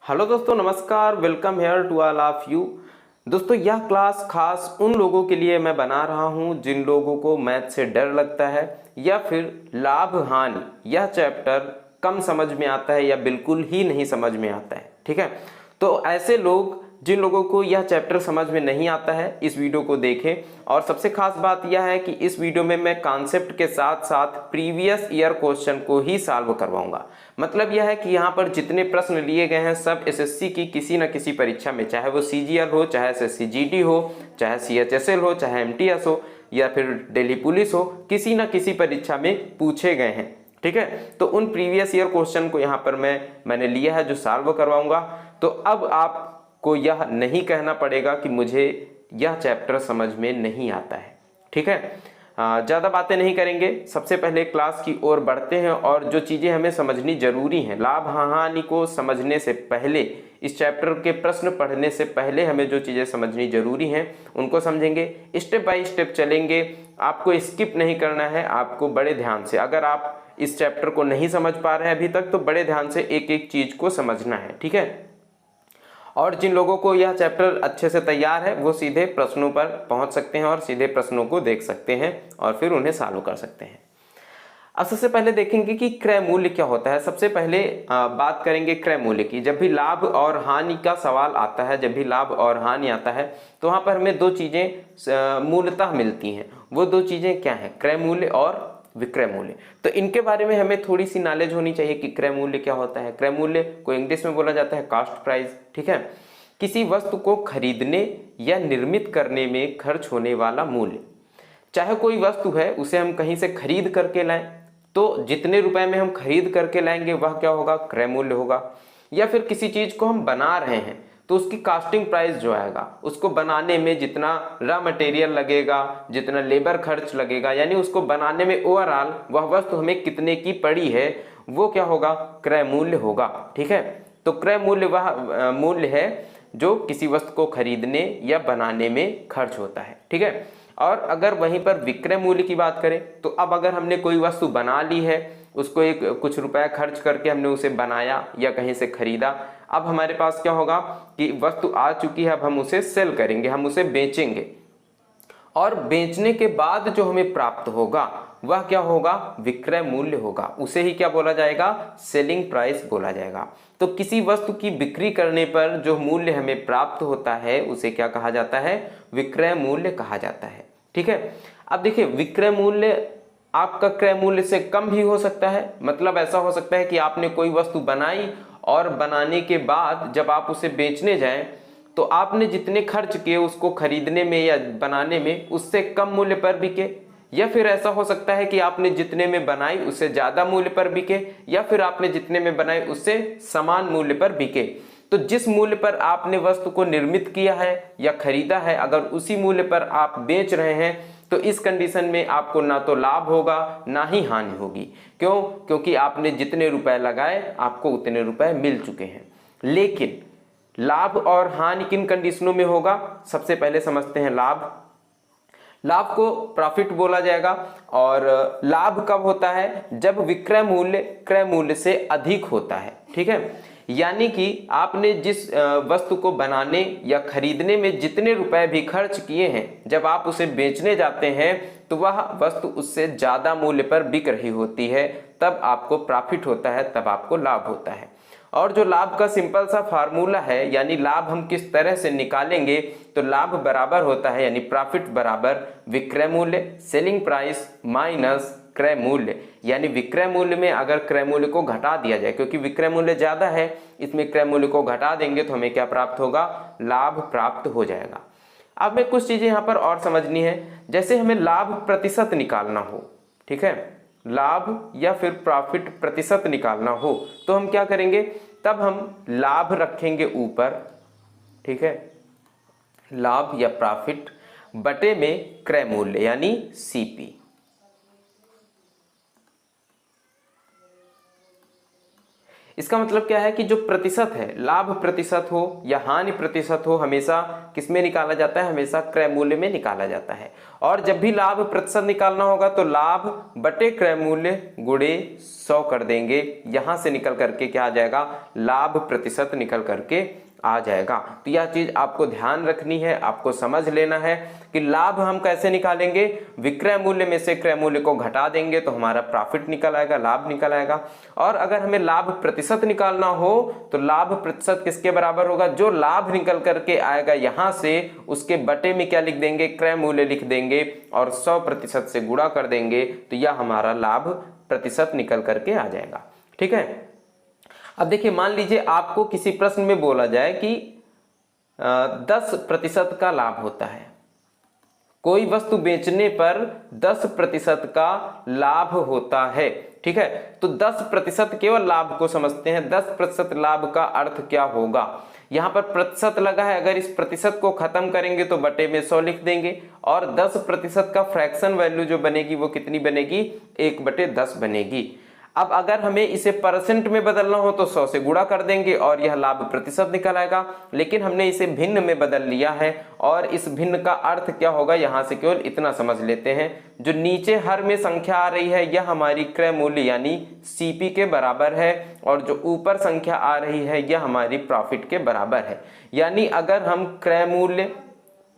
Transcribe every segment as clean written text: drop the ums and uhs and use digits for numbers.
Hello दोस्तों, नमस्कार। Welcome here to all of you. दोस्तों, यह क्लास खास उन लोगों के लिए मैं बना रहा हूं जिन लोगों को मैथ से डर लगता है या फिर लाभ हानि यह चैप्टर कम समझ में आता है या बिल्कुल ही नहीं समझ में आता है। ठीक है, तो ऐसे लोग जिन लोगों को यह चैप्टर समझ में नहीं आता है इस वीडियो को देखें। और सबसे खास बात यह है कि इस वीडियो में मैं कॉन्सेप्ट के साथ साथ प्रीवियस ईयर क्वेश्चन को ही सॉल्व करवाऊंगा। मतलब यह है कि यहाँ पर जितने प्रश्न लिए गए हैं सब एसएससी की किसी न किसी परीक्षा में, चाहे वो सीजीएल हो, चाहे एसएससी जीडी हो, चाहे सीएचएसएल हो, चाहे एमटीएस हो या फिर दिल्ली पुलिस हो, किसी न किसी परीक्षा में पूछे गए हैं। ठीक है, तो उन प्रीवियस ईयर क्वेश्चन को यहाँ पर मैंने लिया है जो सॉल्व करवाऊंगा। तो अब आपको यह नहीं कहना पड़ेगा कि मुझे यह चैप्टर समझ में नहीं आता है। ठीक है, ज़्यादा बातें नहीं करेंगे, सबसे पहले क्लास की ओर बढ़ते हैं और जो चीज़ें हमें समझनी जरूरी हैं, लाभ हानि को समझने से पहले, इस चैप्टर के प्रश्न पढ़ने से पहले हमें जो चीज़ें समझनी जरूरी हैं उनको समझेंगे। स्टेप बाय स्टेप चलेंगे, आपको स्किप नहीं करना है, आपको बड़े ध्यान से, अगर आप इस चैप्टर को नहीं समझ पा रहे हैं अभी तक तो बड़े ध्यान से एक एक चीज़ को समझना है। ठीक है, और जिन लोगों को यह चैप्टर अच्छे से तैयार है वो सीधे प्रश्नों पर पहुंच सकते हैं और सीधे प्रश्नों को देख सकते हैं और फिर उन्हें सॉल्व कर सकते हैं। अब सबसे पहले देखेंगे कि क्रय मूल्य क्या होता है। सबसे पहले बात करेंगे क्रय मूल्य की। जब भी लाभ और हानि का सवाल आता है, जब भी लाभ और हानि आता है तो वहाँ पर हमें दो चीज़ें मूलतः मिलती हैं। वो दो चीज़ें क्या हैं? क्रय मूल्य और विक्रय मूल्य। तो इनके बारे में हमें थोड़ी सी नॉलेज होनी चाहिए कि क्रय मूल्य क्या होता है। क्रय मूल्य को इंग्लिश में बोला जाता है कॉस्ट प्राइस। ठीक है, किसी वस्तु को खरीदने या निर्मित करने में खर्च होने वाला मूल्य। चाहे कोई वस्तु है उसे हम कहीं से खरीद करके लाएं तो जितने रुपए में हम खरीद करके लाएंगे वह क्या होगा? क्रय मूल्य होगा। या फिर किसी चीज को हम बना रहे हैं तो उसकी कास्टिंग प्राइस जो आएगा, उसको बनाने में जितना रॉ मटेरियल लगेगा, जितना लेबर खर्च लगेगा, यानी उसको बनाने में ओवरऑल वह वस्तु हमें कितने की पड़ी है, वो क्या होगा? क्रय मूल्य होगा। ठीक है, तो क्रय मूल्य वह मूल्य है जो किसी वस्तु को खरीदने या बनाने में खर्च होता है। ठीक है, और अगर वहीं पर विक्रय मूल्य की बात करें तो अब अगर हमने कोई वस्तु बना ली है, उसको एक कुछ रुपया खर्च करके हमने उसे बनाया या कहीं से खरीदा, अब हमारे पास क्या होगा कि वस्तु आ चुकी है, अब हम उसे सेल करेंगे, हम उसे बेचेंगे और बेचने के बाद जो हमें प्राप्त होगा वह क्या होगा? विक्रय मूल्य होगा। उसे ही क्या बोला जाएगा? सेलिंग प्राइस बोला जाएगा। तो किसी वस्तु की बिक्री करने पर जो मूल्य हमें प्राप्त होता है उसे क्या कहा जाता है? विक्रय मूल्य कहा जाता है। ठीक है, अब देखिए, विक्रय मूल्य आपका क्रय मूल्य से कम भी हो सकता है। मतलब ऐसा हो सकता है कि आपने कोई वस्तु बनाई और बनाने के बाद जब आप उसे बेचने जाएं तो आपने जितने खर्च किए उसको खरीदने में या बनाने में उससे कम मूल्य पर बिके। या फिर ऐसा हो सकता है कि आपने जितने में बनाई उससे ज्यादा मूल्य पर बिके, या फिर आपने जितने में बनाई उससे समान मूल्य पर बिके। तो जिस मूल्य पर आपने वस्तु को निर्मित किया है या खरीदा है, अगर उसी मूल्य पर आप बेच रहे हैं तो इस कंडीशन में आपको ना तो लाभ होगा ना ही हानि होगी। क्यों? क्योंकि आपने जितने रुपए लगाए आपको उतने रुपए मिल चुके हैं। लेकिन लाभ और हानि किन कंडीशनों में होगा? सबसे पहले समझते हैं लाभ। लाभ को प्रॉफिट बोला जाएगा। और लाभ कब होता है? जब विक्रय मूल्य क्रय मूल्य से अधिक होता है। ठीक है, यानी कि आपने जिस वस्तु को बनाने या खरीदने में जितने रुपए भी खर्च किए हैं, जब आप उसे बेचने जाते हैं तो वह वस्तु उससे ज्यादा मूल्य पर बिक रही होती है, तब आपको प्रॉफिट होता है, तब आपको लाभ होता है। और जो लाभ का सिंपल सा फार्मूला है, यानी लाभ हम किस तरह से निकालेंगे, तो लाभ बराबर होता है, यानी प्रॉफिट बराबर विक्रय मूल्य, सेलिंग प्राइस माइनस क्रय मूल्य। यानी विक्रय मूल्य में अगर क्रय मूल्य को घटा दिया जाए, क्योंकि विक्रय मूल्य ज्यादा है, इसमें क्रय मूल्य को घटा देंगे तो हमें क्या प्राप्त होगा? लाभ प्राप्त हो जाएगा। अब हमें कुछ चीजें यहाँ पर और समझनी है। जैसे हमें लाभ प्रतिशत निकालना हो, ठीक है, लाभ या फिर प्रॉफिट प्रतिशत निकालना हो तो हम क्या करेंगे? तब हम लाभ रखेंगे ऊपर, ठीक है, लाभ या प्रॉफिट बटे में क्रय मूल्य यानी सीपी। इसका मतलब क्या है कि जो प्रतिशत है, लाभ प्रतिशत हो या हानि प्रतिशत हो, हमेशा किसमें निकाला जाता है, हमेशा क्रय मूल्य में निकाला जाता है। और जब भी लाभ प्रतिशत निकालना होगा तो लाभ बटे क्रय मूल्य गुणे 100 कर देंगे, यहां से निकल करके क्या आ जाएगा, लाभ प्रतिशत निकल करके आ जाएगा। तो यह चीज आपको ध्यान रखनी है, आपको समझ लेना है कि लाभ हम कैसे निकालेंगे, विक्रय मूल्य में से क्रय मूल्य को घटा देंगे तो हमारा प्रॉफिट निकल आएगा, लाभ निकल आएगा। और अगर हमें लाभ प्रतिशत निकालना हो तो लाभ प्रतिशत किसके बराबर होगा, जो लाभ निकल करके आएगा यहां से उसके बटे में क्या लिख देंगे, क्रय मूल्य लिख देंगे और 100% से गुणा कर देंगे, तो यह हमारा लाभ प्रतिशत निकल करके आ जाएगा। ठीक है। अब देखिए, मान लीजिए आपको किसी प्रश्न में बोला जाए कि 10% का लाभ होता है, कोई वस्तु बेचने पर 10% का लाभ होता है। ठीक है, तो 10% केवल लाभ को समझते हैं, 10% लाभ का अर्थ क्या होगा, यहां पर प्रतिशत लगा है, अगर इस प्रतिशत को खत्म करेंगे तो बटे में 100 लिख देंगे और 10% का फ्रैक्शन वैल्यू जो बनेगी वो कितनी बनेगी, 1/10 बनेगी। अब अगर हमें इसे परसेंट में बदलना हो तो 100 से गुणा कर देंगे और यह लाभ प्रतिशत निकल आएगा, लेकिन हमने इसे भिन्न में बदल लिया है और इस भिन्न का अर्थ क्या होगा, यहां से केवल इतना समझ लेते हैं, जो नीचे हर में संख्या आ रही है यह हमारी क्रय मूल्य यानी सीपी के बराबर है और जो ऊपर संख्या आ रही है यह हमारी प्रॉफिट के बराबर है। यानी अगर हम क्रय मूल्य,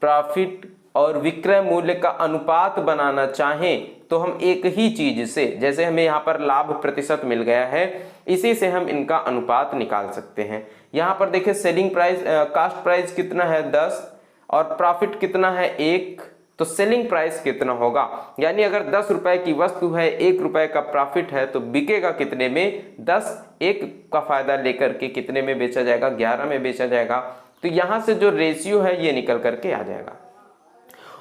प्रॉफिट और विक्रय मूल्य का अनुपात बनाना चाहें तो हम एक ही चीज से, जैसे हमें यहाँ पर लाभ प्रतिशत मिल गया है, इसी से हम इनका अनुपात निकाल सकते हैं। यहाँ पर देखिए सेलिंग प्राइस, कास्ट प्राइस कितना है 10 और प्रॉफिट कितना है 1, तो सेलिंग प्राइस कितना होगा, यानी अगर 10 रुपए की वस्तु है, 1 रुपए का प्रॉफिट है तो बिकेगा कितने में, 10, 1 का फायदा लेकर के कितने में बेचा जाएगा, 11 में बेचा जाएगा। तो यहां से जो रेशियो है ये निकल करके आ जाएगा।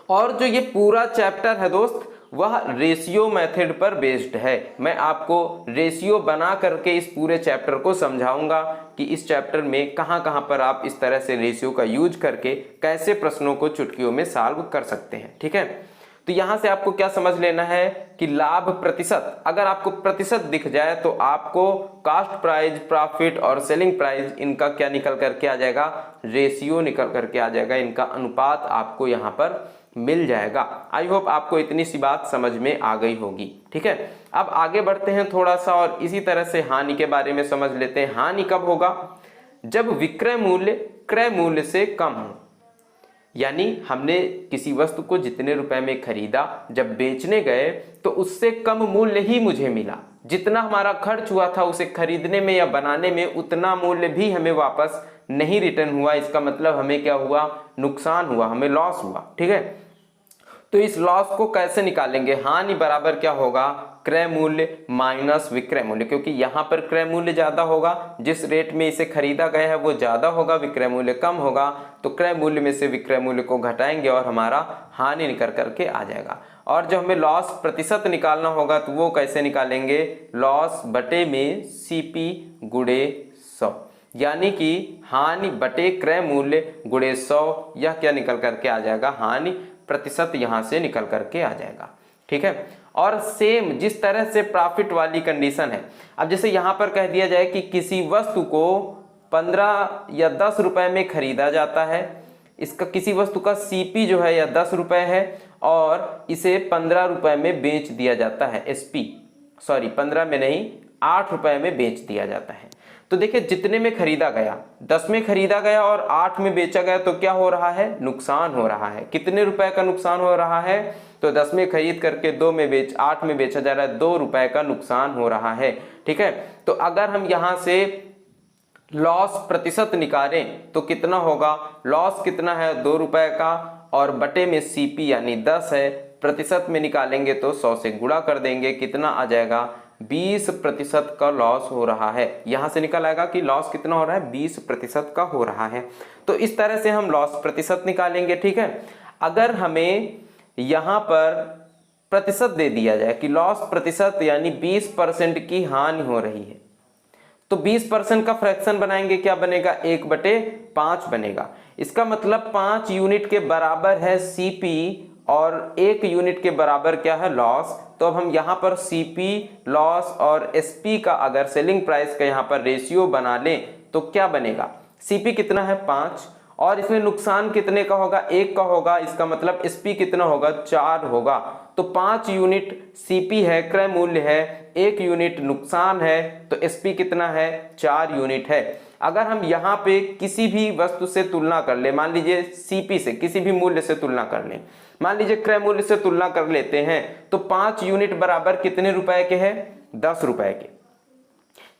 और जो ये पूरा चैप्टर है दोस्त वह रेशियो मेथड पर बेस्ड है। मैं आपको रेशियो बना करके इस पूरे चैप्टर को समझाऊंगा कि इस चैप्टर में कहां कहां पर आप इस तरह से रेशियो का यूज करके कैसे प्रश्नों को चुटकियों में सॉल्व कर सकते हैं। ठीक है, तो यहां से आपको क्या समझ लेना है कि लाभ प्रतिशत, अगर आपको प्रतिशत दिख जाए तो आपको कास्ट प्राइस, प्रॉफिट और सेलिंग प्राइस इनका क्या निकल करके आ जाएगा, रेशियो निकल करके आ जाएगा, इनका अनुपात आपको यहाँ पर मिल जाएगा। आई होप आपको इतनी सी बात समझ में आ गई होगी। ठीक है, अब आगे बढ़ते हैं थोड़ा सा और इसी तरह से हानि के बारे में समझ लेते हैं। हानि कब होगा, जब विक्रय मूल्य क्रय मूल्य से कम हो, यानी हमने किसी वस्तु को जितने रुपए में खरीदा, जब बेचने गए तो उससे कम मूल्य ही मुझे मिला, जितना हमारा खर्च हुआ था उसे खरीदने में या बनाने में उतना मूल्य भी हमें वापस नहीं रिटर्न हुआ। इसका मतलब हमें क्या हुआ, नुकसान हुआ, हमें लॉस हुआ। ठीक है, तो इस लॉस को कैसे निकालेंगे, हानि बराबर क्या होगा, क्रय मूल्य माइनस विक्रय मूल्य, क्योंकि यहाँ पर क्रय मूल्य ज्यादा होगा, जिस रेट में इसे खरीदा गया है वो ज्यादा होगा, विक्रय मूल्य कम होगा, तो क्रय मूल्य में से विक्रय मूल्य को घटाएंगे और हमारा हानि निकल करके आ जाएगा। और जो हमें लॉस प्रतिशत निकालना होगा तो वो कैसे निकालेंगे, लॉस बटे में सीपी गुणे 100, यानी कि हानि बटे क्रय मूल्य गुणे 100, यह क्या निकल करके आ जाएगा, हानि प्रतिशत यहां से निकल करके आ जाएगा। ठीक है, और सेम जिस तरह से प्रॉफिट वाली कंडीशन है, अब जैसे यहां पर कह दिया जाए कि किसी वस्तु को 15 या 10 रुपए में खरीदा जाता है, इसका किसी वस्तु का सीपी जो है या 10 रुपए है और इसे 15 रुपए में बेच दिया जाता है, एसपी सॉरी 15 में नहीं 8 रुपए में बेच दिया जाता है। तो देखिए जितने में खरीदा गया, 10 में खरीदा गया और 8 में बेचा गया, तो क्या हो रहा है, नुकसान हो रहा है। कितने रुपए का नुकसान हो रहा है, तो 10 में खरीद करके 8 में बेचा जा रहा है, 2 रुपए का नुकसान हो रहा है। ठीक है, तो अगर हम यहां से लॉस प्रतिशत निकालें तो कितना होगा, लॉस कितना है 2 रुपए का और बटे में सीपी यानी 10 है, प्रतिशत में निकालेंगे तो 100 से गुणा कर देंगे, कितना आ जाएगा, 20% का लॉस हो रहा है। यहां से निकल आएगा कि लॉस कितना हो रहा है, 20% का हो रहा है। तो इस तरह से हम लॉस प्रतिशत निकालेंगे। ठीक है, अगर हमें यहां पर प्रतिशत दे दिया जाए कि लॉस प्रतिशत यानी 20% की हानि हो रही है, तो 20% का फ्रैक्शन बनाएंगे, क्या बनेगा, 1/5 बनेगा। इसका मतलब 5 यूनिट के बराबर है सीपी और 1 यूनिट के बराबर क्या है लॉस। तो अब हम यहाँ पर सीपी लॉस और एसपी का अगर सेलिंग प्राइस का यहाँ पर रेशियो बना लें तो क्या बनेगा, सीपी कितना है 5 और इसमें नुकसान कितने का होगा 1 का होगा, इसका मतलब एसपी कितना होगा 4 होगा। तो 5 यूनिट सीपी है, क्रय मूल्य है, 1 यूनिट नुकसान है, तो एसपी कितना है 4 यूनिट है। अगर हम यहाँ पे किसी भी वस्तु से तुलना कर ले, मान लीजिए सीपी से किसी भी मूल्य से तुलना कर लें, मान लीजिए क्रय मूल्य से तुलना कर लेते हैं, तो 5 यूनिट बराबर कितने रुपए के हैं 10 रुपए के।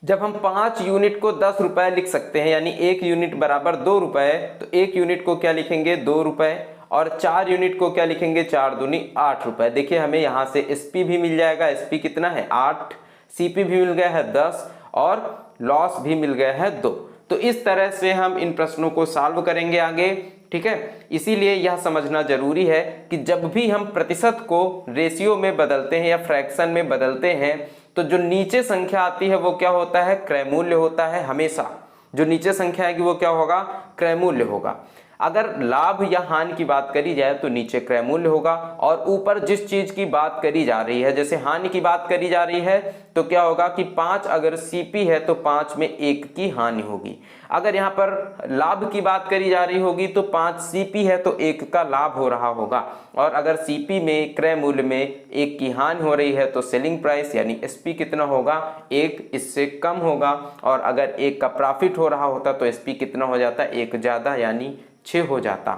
जब हम 5 यूनिट को 10 रुपए लिख सकते हैं, यानी 1 यूनिट बराबर 2 रुपए, तो 1 यूनिट को क्या लिखेंगे 2 रुपए और 4 यूनिट को क्या लिखेंगे 4 दूनी 8 रुपए। देखिए हमें यहाँ से एसपी भी मिल जाएगा, एसपी कितना है 8, सीपी भी मिल गया है 10 और लॉस भी मिल गया है 2। तो इस तरह से हम इन प्रश्नों को सॉल्व करेंगे आगे, ठीक है। इसीलिए यह समझना जरूरी है कि जब भी हम प्रतिशत को रेशियो में बदलते हैं या फ्रैक्शन में बदलते हैं तो जो नीचे संख्या आती है वो क्या होता है क्रय मूल्य होता है। हमेशा जो नीचे संख्या आएगी वो क्या होगा क्रय मूल्य होगा। अगर लाभ या हानि की बात करी जाए तो नीचे क्रय मूल्य होगा और ऊपर जिस चीज की बात करी जा रही है, जैसे हानि की बात करी जा रही है तो क्या होगा कि 5 अगर सीपी है तो 5 में 1 की हानि होगी। अगर यहाँ पर लाभ की बात करी जा रही होगी तो 5 सीपी है तो 1 का लाभ हो रहा होगा, और अगर सीपी में क्रय मूल्य में 1 की हानि हो रही है तो सेलिंग प्राइस यानी एसपी कितना होगा 1 इससे कम होगा, और अगर 1 का प्रॉफिट हो रहा होता तो एसपी कितना हो जाता 1 ज्यादा यानी 6 हो जाता।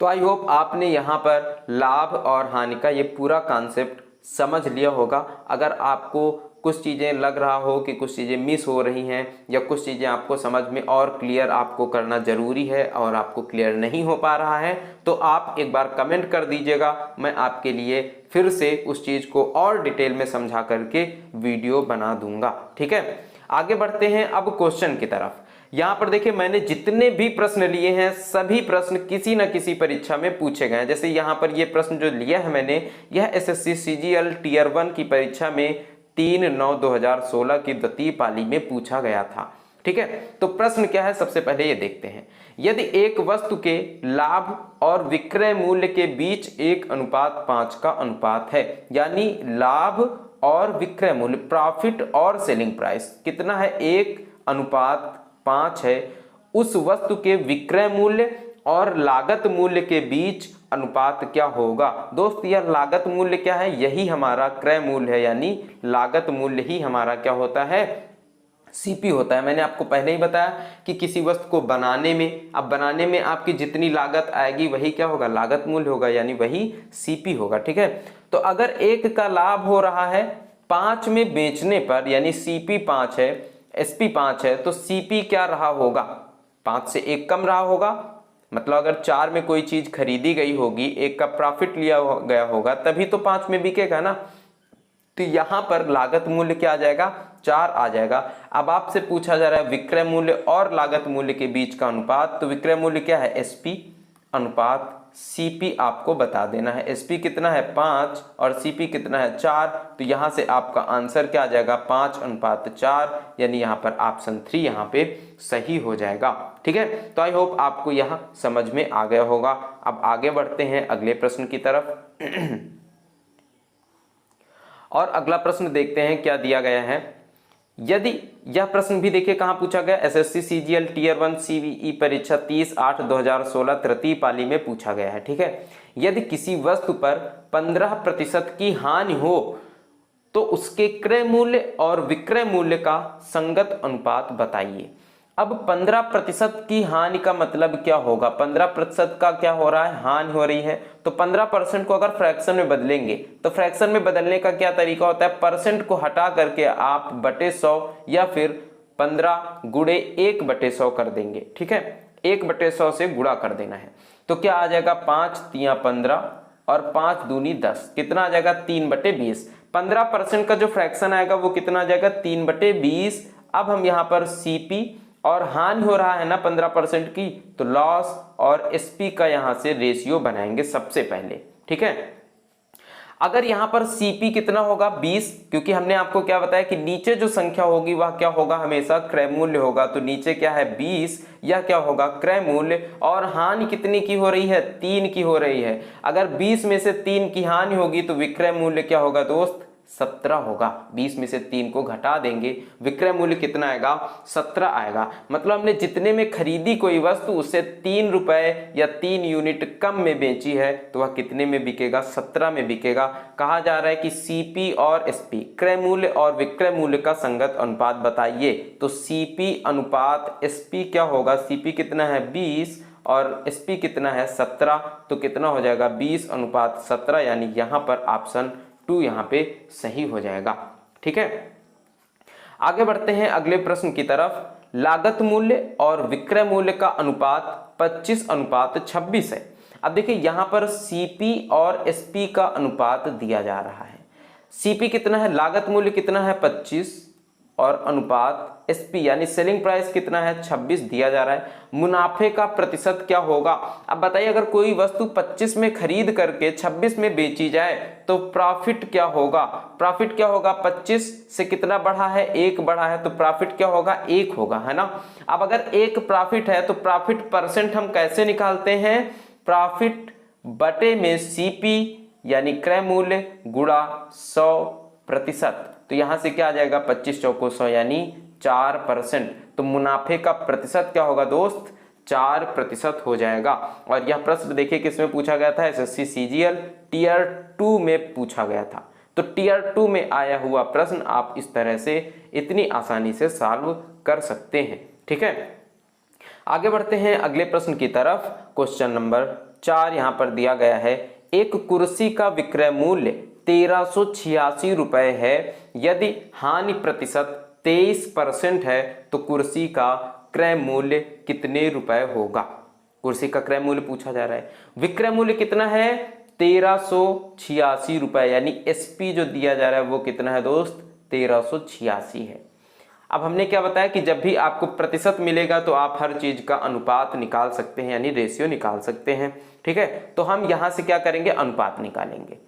तो आई होप आपने यहाँ पर लाभ और हानि का ये पूरा कॉन्सेप्ट समझ लिया होगा। अगर आपको कुछ चीज़ें लग रहा हो कि कुछ चीज़ें मिस हो रही हैं या कुछ चीज़ें आपको समझ में और क्लियर आपको करना ज़रूरी है और आपको क्लियर नहीं हो पा रहा है तो आप एक बार कमेंट कर दीजिएगा, मैं आपके लिए फिर से उस चीज़ को और डिटेल में समझा करके वीडियो बना दूंगा, ठीक है। आगे बढ़ते हैं अब क्वेश्चन की तरफ। यहाँ पर देखिए मैंने जितने भी प्रश्न लिए हैं सभी प्रश्न किसी न किसी परीक्षा में पूछे गए हैं। जैसे यहाँ पर ये प्रश्न जो लिया है मैंने, यह एसएससी सीजीएल टियर 1 की परीक्षा में 3/9/2016 की द्वितीय पाली में पूछा गया था, ठीक है। तो प्रश्न क्या है सबसे पहले ये देखते हैं। यदि एक वस्तु के लाभ और विक्रय मूल्य के बीच 1:5 का अनुपात है, यानी लाभ और विक्रय मूल्य प्रॉफिट और सेलिंग प्राइस कितना है 1:5 है, उस वस्तु के विक्रय मूल्य और लागत मूल्य के बीच अनुपात क्या होगा। दोस्त यह लागत मूल्य क्या है, यही हमारा क्रय मूल्य है, यानी लागत मूल्य ही हमारा क्या होता है सीपी होता है। मैंने आपको पहले ही बताया कि किसी वस्तु को बनाने में, अब बनाने में आपकी जितनी लागत आएगी वही क्या होगा लागत मूल्य होगा, यानी वही सीपी होगा, ठीक है। तो अगर 1 का लाभ हो रहा है 5 में बेचने पर, यानी सीपी 5 है एसपी 5 है, तो सीपी क्या रहा होगा 5 से 1 कम रहा होगा। मतलब अगर 4 में कोई चीज खरीदी गई होगी, 1 का प्रॉफिट लिया गया होगा तभी तो 5 में बिकेगा ना। तो यहां पर लागत मूल्य क्या आ जाएगा 4 आ जाएगा। अब आपसे पूछा जा रहा है विक्रय मूल्य और लागत मूल्य के बीच का अनुपात, तो विक्रय मूल्य क्या है एसपी अनुपात सीपी आपको बता देना है। एसपी कितना है 5 और सीपी कितना है 4, तो यहां से आपका आंसर क्या आ जाएगा 5:4, यानी यहां पर ऑप्शन 3 यहां पे सही हो जाएगा, ठीक है। तो आई होप आपको यहां समझ में आ गया होगा। अब आगे बढ़ते हैं अगले प्रश्न की तरफ और अगला प्रश्न देखते हैं क्या दिया गया है। यदि यह प्रश्न भी देखिए कहां पूछा गया, एसएससी सीजीएल टियर 1 सीवीई परीक्षा 30/8/2016 तृतीय पाली में पूछा गया है, ठीक है। यदि किसी वस्तु पर 15% की हानि हो तो उसके क्रय मूल्य और विक्रय मूल्य का संगत अनुपात बताइए। अब 15% की हानि का मतलब क्या होगा, 15% का क्या हो रहा है हानि हो रही है, तो 15% को अगर फ्रैक्शन में बदलेंगे तो फ्रैक्शन में बदलने का क्या तरीका होता है, परसेंट को हटा करके आप बटे 100 या फिर 15 गुणे 1/100 कर देंगे, ठीक है। 1/100 से गुणा कर देना है तो क्या आ जाएगा 5×3 = 15 और 5×2 = 10, कितना आ जाएगा 3/20। 15% का जो फ्रैक्शन आएगा वो कितना आ जाएगा 3/20। अब हम यहाँ पर सीपी और हानि हो रहा है ना 15% की, तो लॉस और एसपी का यहां से रेशियो बनाएंगे सबसे पहले, ठीक है। अगर यहाँ पर सीपी कितना होगा 20, क्योंकि हमने आपको क्या बताया कि नीचे जो संख्या होगी वह क्या होगा, हमेशा क्रय मूल्य होगा। तो नीचे क्या है 20, यह क्या होगा क्रय मूल्य। और हानि कितनी की हो रही है, 3 की हो रही है। अगर 20 में से 3 की हानि होगी तो विक्रय मूल्य क्या होगा दोस्त, 17 होगा। 20 में से 3 को घटा देंगे, विक्रय मूल्य कितना आएगा, 17 आएगा। मतलब हमने जितने में खरीदी कोई वस्तु उससे 3 रुपए या 3 यूनिट कम में बेची है तो वह कितने में बिकेगा, 17 में बिकेगा। कहा जा रहा है कि सीपी और एसपी, क्रय मूल्य और विक्रय मूल्य का संगत अनुपात बताइए। तो सीपी अनुपात एसपी क्या होगा, सीपी कितना है 20 और एसपी कितना है 17, तो कितना हो जाएगा 20:17, यानी यहाँ पर ऑप्शन 2 यहाँ पे सही हो जाएगा। ठीक है, आगे बढ़ते हैं अगले प्रश्न की तरफ। लागत मूल्य और विक्रय मूल्य का अनुपात 25:26 है। अब देखिए यहाँ पर सीपी और एसपी का अनुपात दिया जा रहा है। सीपी कितना है, लागत मूल्य कितना है 25 और अनुपात एसपी यानी सेलिंग प्राइस कितना है 26 दिया जा रहा है। मुनाफे का प्रतिशत क्या होगा। अब बताइए अगर कोई वस्तु 25 में खरीद करके 26 में बेची जाए तो प्रॉफिट क्या होगा। प्रॉफिट क्या होगा, 25 से कितना बढ़ा है, 1 बढ़ा है, तो प्रॉफिट क्या होगा 1 होगा, है ना। अब अगर 1 प्रॉफिट है तो प्रॉफिट परसेंट हम कैसे निकालते हैं, प्रॉफिट बटे में सीपी यानी क्रय मूल्य गुणा 100%। तो यहां से क्या आ जाएगा 25 चौको 100 यानी 4%। तो मुनाफे का प्रतिशत क्या होगा दोस्त, 4% हो जाएगा। और यह प्रश्न देखिए किसमें पूछा गया था, एसएससी सीजीएल टीयर 2 में पूछा गया था। तो टीयर 2 में आया हुआ प्रश्न आप इस तरह से इतनी आसानी से सॉल्व कर सकते हैं। ठीक है, आगे बढ़ते हैं अगले प्रश्न की तरफ। क्वेश्चन नंबर 4 यहां पर दिया गया है, एक कुर्सी का विक्रय मूल्य 1386 रुपए है, यदि हानि प्रतिशत 23% है तो कुर्सी का क्रय मूल्य कितने रुपए होगा। कुर्सी का क्रय मूल्य पूछा जा रहा है, विक्रय मूल्य कितना है 1386 रुपए, यानी एसपी जो दिया जा रहा है वो कितना है दोस्त 1386 है। अब हमने क्या बताया कि जब भी आपको प्रतिशत मिलेगा तो आप हर चीज का अनुपात निकाल सकते हैं, यानी रेशियो निकाल सकते हैं। ठीक है, तो हम यहां से क्या करेंगे, अनुपात निकालेंगे।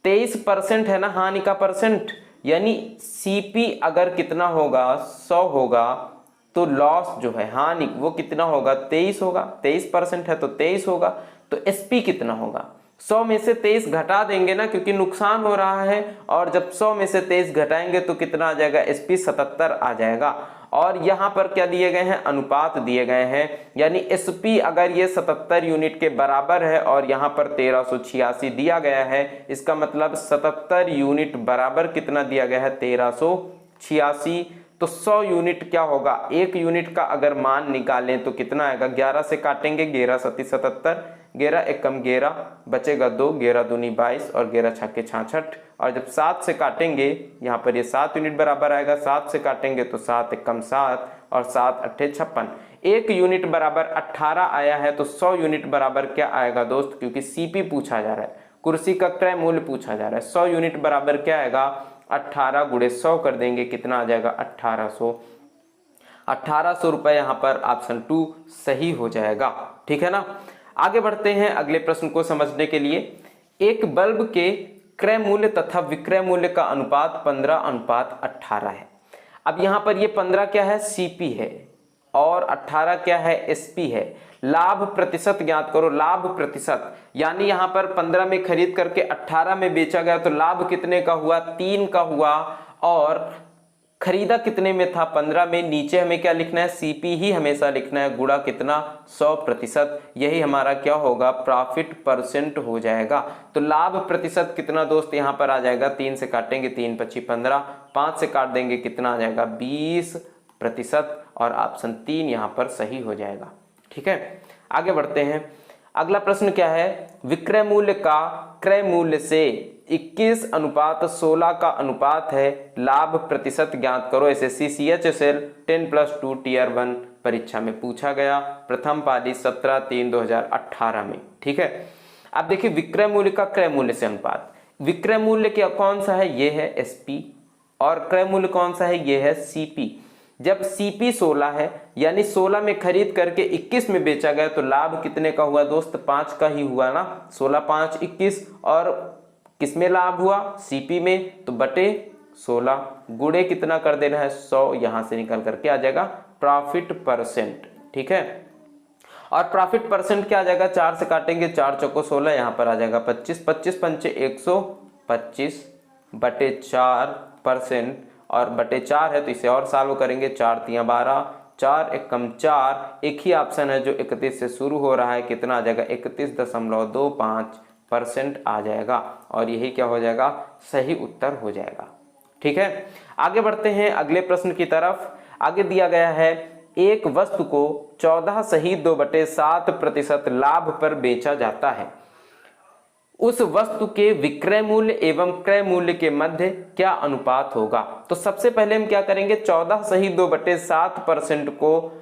23% है ना हानि का परसेंट, यानी सीपी अगर कितना होगा 100 होगा तो लॉस जो है हानि वो कितना होगा 23 होगा। 23% है तो 23 होगा। तो एसपी कितना होगा, 100 में से 23 घटा देंगे ना, क्योंकि नुकसान हो रहा है। और जब 100 में से 23 घटाएंगे तो कितना आ जाएगा, एसपी 77 आ जाएगा। और यहाँ पर क्या दिए गए हैं, अनुपात दिए गए हैं, यानी एसपी अगर ये 77 यूनिट के बराबर है और यहाँ पर 1386 दिया गया है, इसका मतलब 77 यूनिट बराबर कितना दिया गया है 1386। तो 100 यूनिट क्या होगा, 1 यूनिट का अगर मान निकालें तो कितना आएगा, 11 से काटेंगे, 11 सती 77, 11 एकम 11 बचेगा 2, 11 दूनी 22 और 11 छक्के 66। और जब 7 से काटेंगे यहाँ पर ये 7 यूनिट बराबर आएगा, 7 से काटेंगे तो 7 एकम 7 और 7 अट्ठे 56। 1 यूनिट बराबर 18 आया है, तो 100 यूनिट बराबर क्या आएगा दोस्त, क्योंकि सीपी पूछा जा रहा है, कुर्सी का क्रय मूल्य पूछा जा रहा है। 100 यूनिट बराबर क्या आएगा, 18 गुणे 100 कर देंगे, कितना आ जाएगा 1800 रुपए। यहाँ पर ऑप्शन 2 सही हो जाएगा। ठीक है ना, आगे बढ़ते हैं अगले प्रश्न को समझने के लिए। एक बल्ब के क्रय मूल्य तथा विक्रय मूल्य का अनुपात 15:18 है। अब यहाँ पर ये 15 क्या है, सीपी है, और 18 क्या है, एसपी है। लाभ प्रतिशत ज्ञात करो, लाभ प्रतिशत, यानी यहाँ पर 15 में खरीद करके 18 में बेचा गया तो लाभ कितने का हुआ, 3 का हुआ। और खरीदा कितने में था, 15 में। नीचे हमें क्या लिखना है, सीपी ही हमेशा लिखना है, गुणा कितना 100%। यही हमारा क्या होगा, प्रॉफिट परसेंट हो जाएगा। तो लाभ प्रतिशत कितना दोस्त यहाँ पर आ जाएगा, 3 से काटेंगे 3 पच्ची 15, 5 से काट देंगे कितना आ जाएगा 20%। और ऑप्शन 3 यहाँ पर सही हो जाएगा। ठीक है, आगे बढ़ते हैं। अगला प्रश्न क्या है, विक्रय मूल्य का क्रय मूल्य से 21:16 का अनुपात है, लाभ प्रतिशत ज्ञात करो। एसएससी सीएचएसएल 10+2 टीयर 1 परीक्षा में पूछा गया, प्रथम पाली 17/3/2018 में। ठीक है, अब देखिए विक्रय मूल्य का क्रय मूल्य से अनुपात, विक्रय मूल्य क्या कौन सा है, ये है एसपी, और क्रय मूल्य कौन सा है, ये है सीपी। जब सीपी 16 है, यानी 16 में खरीद करके 21 में बेचा गया तो लाभ कितने का हुआ दोस्त, 5 का ही हुआ ना, 16 5 21। और किस में लाभ हुआ, सीपी में, तो बटे 16 गुणे कितना कर देना है 100, यहां से निकल करके आ जाएगा प्रॉफिट परसेंट। ठीक है, और प्रॉफिट परसेंट क्या आ जाएगा, 4 से काटेंगे 4 चौको 16, यहाँ पर आ जाएगा 25, 25 पंचे 125 बटे 4%, और बटे 4 है तो इसे और सॉल्व करेंगे, 4 तिया 12, 4 एकम 4, एक ही ऑप्शन है जो 31 से शुरू हो रहा है, कितना आ जाएगा 31.25% आ जाएगा, और यही क्या हो जाएगा, सही उत्तर हो जाएगा। ठीक है, आगे बढ़ते हैं अगले प्रश्न की तरफ। आगे दिया गया है एक वस्तु को 14 सही 2/7% लाभ पर बेचा जाता है, उस वस्तु के विक्रय मूल्य एवं क्रय मूल्य के मध्य क्या अनुपात होगा। तो सबसे पहले हम क्या करेंगे, 14 सही 2/7% को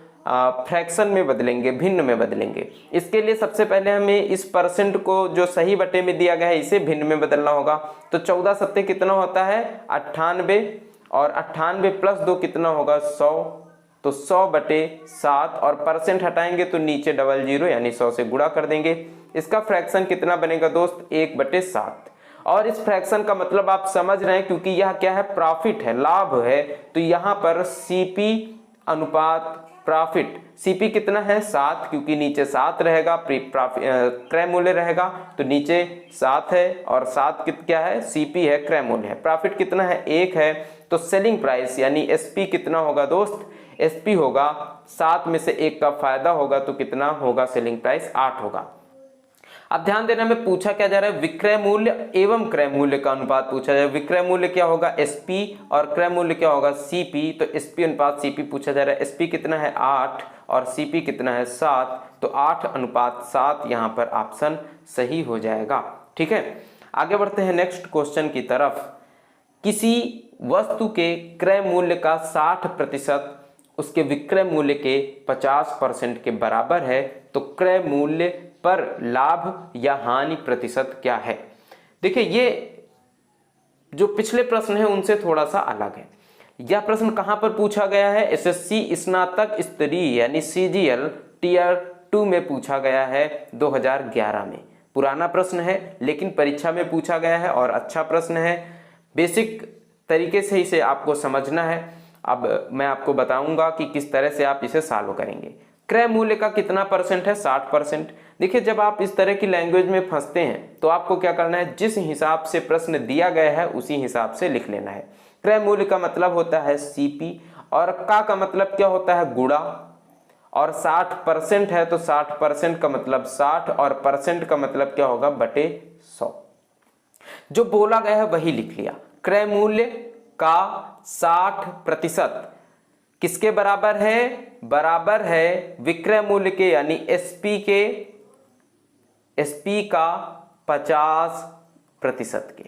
फ्रैक्शन में बदलेंगे, भिन्न में बदलेंगे। इसके लिए सबसे पहले हमें इस परसेंट को जो सही बटे में दिया गया है इसे भिन्न में बदलना होगा। तो 14 सत्ते कितना होता है 98, और 98 प्लस 2 कितना होगा 100, तो 100/7, और परसेंट हटाएंगे तो नीचे 00 यानी 100 से गुणा कर देंगे। इसका फ्रैक्शन कितना बनेगा दोस्त 1/7, और इस फ्रैक्शन का मतलब आप समझ रहे हैं, क्योंकि यह क्या है, प्रॉफिट है, लाभ है, तो यहाँ पर सीपी अनुपात प्रॉफिट, सीपी कितना है 7, क्योंकि नीचे 7 रहेगा, क्रय मूल्य रहेगा तो नीचे 7 है, और 7 क्या है, सीपी है, क्रय मूल्य है। प्रॉफिट कितना है 1 है, तो सेलिंग प्राइस यानी एसपी कितना होगा दोस्त, एसपी होगा 7 में से 1 का फायदा होगा, तो कितना होगा, सेलिंग प्राइस 8 होगा। अब ध्यान देना, में पूछा क्या जा रहा है, विक्रय मूल्य एवं क्रय मूल्य का अनुपात पूछा जाए। विक्रय मूल्य क्या होगा एसपी, और क्रय मूल्य क्या होगा सीपी, तो एसपी अनुपात सीपी पूछा जा रहा है। एसपी कितना है 8 और सीपी कितना है 7, तो 8:7 यहाँ पर ऑप्शन सही हो जाएगा। ठीक है, आगे बढ़ते हैं नेक्स्ट क्वेश्चन की तरफ। किसी वस्तु के क्रय मूल्य का 60% उसके विक्रय मूल्य के 50% के बराबर है, तो क्रय मूल्य पर लाभ या हानि प्रतिशत क्या है। देखिए, ये जो पिछले प्रश्न है उनसे थोड़ा सा अलग है। यह प्रश्न कहां पर पूछा गया है, एसएससी स्नातक स्तरीय यानी सीजीएल टियर 2 में पूछा गया है 2011 में। पुराना प्रश्न है लेकिन परीक्षा में पूछा गया है और अच्छा प्रश्न है। बेसिक तरीके से इसे आपको समझना है। अब मैं आपको बताऊंगा कि किस तरह से आप इसे सॉल्व करेंगे। क्रय मूल्य का कितना परसेंट है 60%। देखिए, जब आप इस तरह की लैंग्वेज में फंसते हैं तो आपको क्या करना है, जिस हिसाब से प्रश्न दिया गया है उसी हिसाब से लिख लेना है। क्रय मूल्य का मतलब होता है सीपी, और का मतलब क्या होता है गुणा, और 60% है तो 60% का मतलब 60, और परसेंट का मतलब क्या होगा बटे 100। जो बोला गया है वही लिख लिया। क्रय मूल्य का 60% किसके बराबर है, बराबर है विक्रय मूल्य के यानी एसपी के, एसपी का 50% के।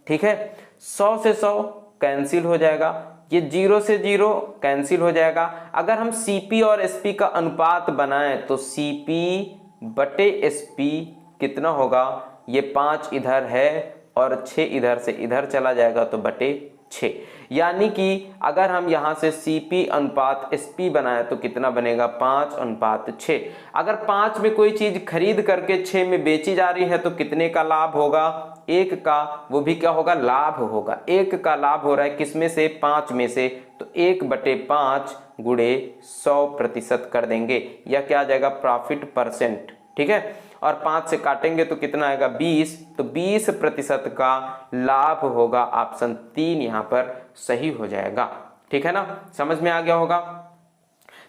ठीक है, 100 से 100 कैंसिल हो जाएगा, ये 0 से 0 कैंसिल हो जाएगा। अगर हम सीपी और एसपी का अनुपात बनाएं तो सीपी बटे एसपी कितना होगा, ये 5 इधर है और 6 इधर से इधर चला जाएगा तो बटे 6। यानी कि अगर हम यहां से सीपी अनुपात एसपी बनाए तो कितना बनेगा 5:6। अगर 5 में कोई चीज खरीद करके 6 में बेची जा रही है तो कितने का लाभ होगा, 1 का, वो भी क्या होगा लाभ होगा। 1 का लाभ हो रहा है किसमें से, 5 में से, तो 1/5 गुणे 100% कर देंगे, या क्या आ जाएगा प्रॉफिट परसेंट। ठीक है, और 5 से काटेंगे तो कितना आएगा 20, तो 20% का लाभ होगा। ऑप्शन 3 यहाँ पर सही हो जाएगा। ठीक है ना, समझ में आ गया होगा।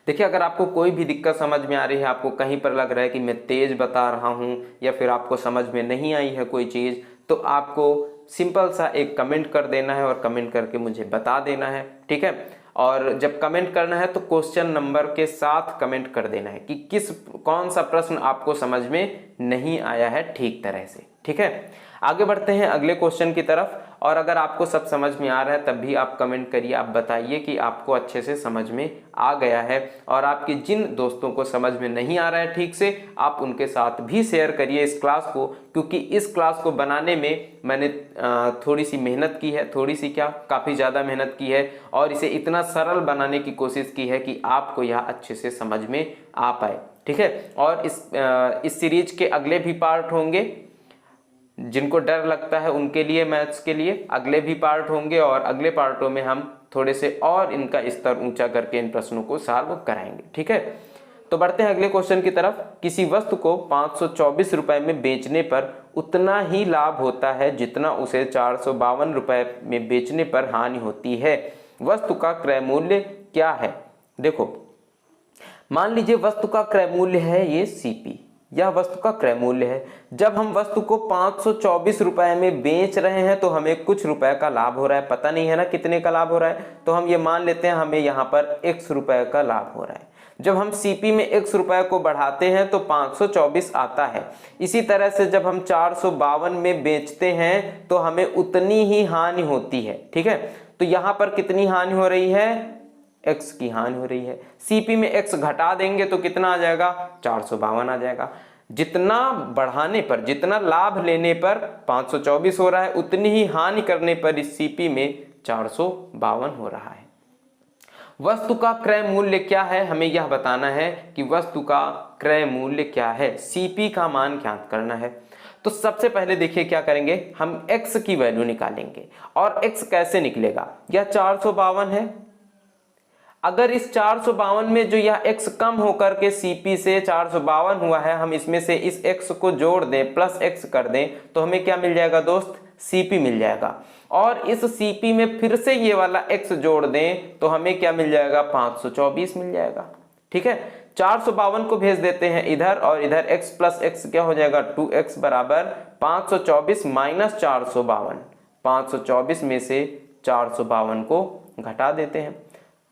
देखिए, अगर आपको कोई भी दिक्कत समझ में आ रही है, आपको कहीं पर लग रहा है कि मैं तेज बता रहा हूं या फिर आपको समझ में नहीं आई है कोई चीज, तो आपको सिंपल सा एक कमेंट कर देना है और कमेंट करके मुझे बता देना है। ठीक है, और जब कमेंट करना है तो क्वेश्चन नंबर के साथ कमेंट कर देना है कि कौन सा प्रश्न आपको समझ में नहीं आया है ठीक तरह से। ठीक है, आगे बढ़ते हैं अगले क्वेश्चन की तरफ। और अगर आपको सब समझ में आ रहा है तब भी आप कमेंट करिए, आप बताइए कि आपको अच्छे से समझ में आ गया है, और आपके जिन दोस्तों को समझ में नहीं आ रहा है ठीक से, आप उनके साथ भी शेयर करिए इस क्लास को, क्योंकि इस क्लास को बनाने में मैंने थोड़ी सी मेहनत की है, थोड़ी सी क्या काफ़ी ज़्यादा मेहनत की है, और इसे इतना सरल बनाने की कोशिश की है कि आपको यह अच्छे से समझ में आ पाए। ठीक है, और इस सीरीज के अगले भी पार्ट होंगे। जिनको डर लगता है उनके लिए, मैथ्स के लिए अगले भी पार्ट होंगे और अगले पार्टों में हम थोड़े से और इनका स्तर ऊंचा करके इन प्रश्नों को सॉल्व कराएंगे। ठीक है, तो बढ़ते हैं अगले क्वेश्चन की तरफ। किसी वस्तु को 524 रुपए में बेचने पर उतना ही लाभ होता है जितना उसे 452 रुपए में बेचने पर हानि होती है। वस्तु का क्रय मूल्य क्या है? देखो, मान लीजिए वस्तु का क्रय मूल्य है ये सीपी, यह वस्तु का क्रय मूल्य है। जब हम वस्तु को 524 रुपए में बेच रहे हैं तो हमें कुछ रुपए का लाभ हो रहा है, पता नहीं है ना कितने का लाभ हो रहा है, तो हम ये मान लेते हैं हमें यहाँ पर x रुपए का लाभ हो रहा है। जब हम सीपी में x रुपए को बढ़ाते हैं तो 524 आता है। इसी तरह से जब हम 452 में बेचते हैं तो हमें उतनी ही हानि होती है। ठीक है, तो यहाँ पर कितनी हानि हो रही है? x की हानि हो रही है। सीपी में x घटा देंगे तो कितना आ जाएगा? 452 आ जाएगा। जितना बढ़ाने पर, जितना लाभ लेने पर 524 हो रहा है, उतनी ही हानि करने पर इस सीपी में 452 हो रहा है। वस्तु का क्रय मूल्य क्या है? हमें यह बताना है कि वस्तु का क्रय मूल्य क्या है, सीपी का मान ज्ञात करना है। तो सबसे पहले देखिए क्या करेंगे, हम x की वैल्यू निकालेंगे। और x कैसे निकलेगा? यह 452 है। अगर इस 452 में जो यह x कम होकर के सीपी से 452 हुआ है, हम इसमें से इस x को जोड़ दें, प्लस x कर दें, तो हमें क्या मिल जाएगा दोस्त? सीपी मिल जाएगा। और इस सीपी में फिर से ये वाला x जोड़ दें तो हमें क्या मिल जाएगा? 524 मिल जाएगा। ठीक है, 452 को भेज देते हैं इधर, और इधर x प्लस x क्या हो जाएगा? 2x बराबर 524 माइनस 452। 524 में से 452 को घटा देते हैं।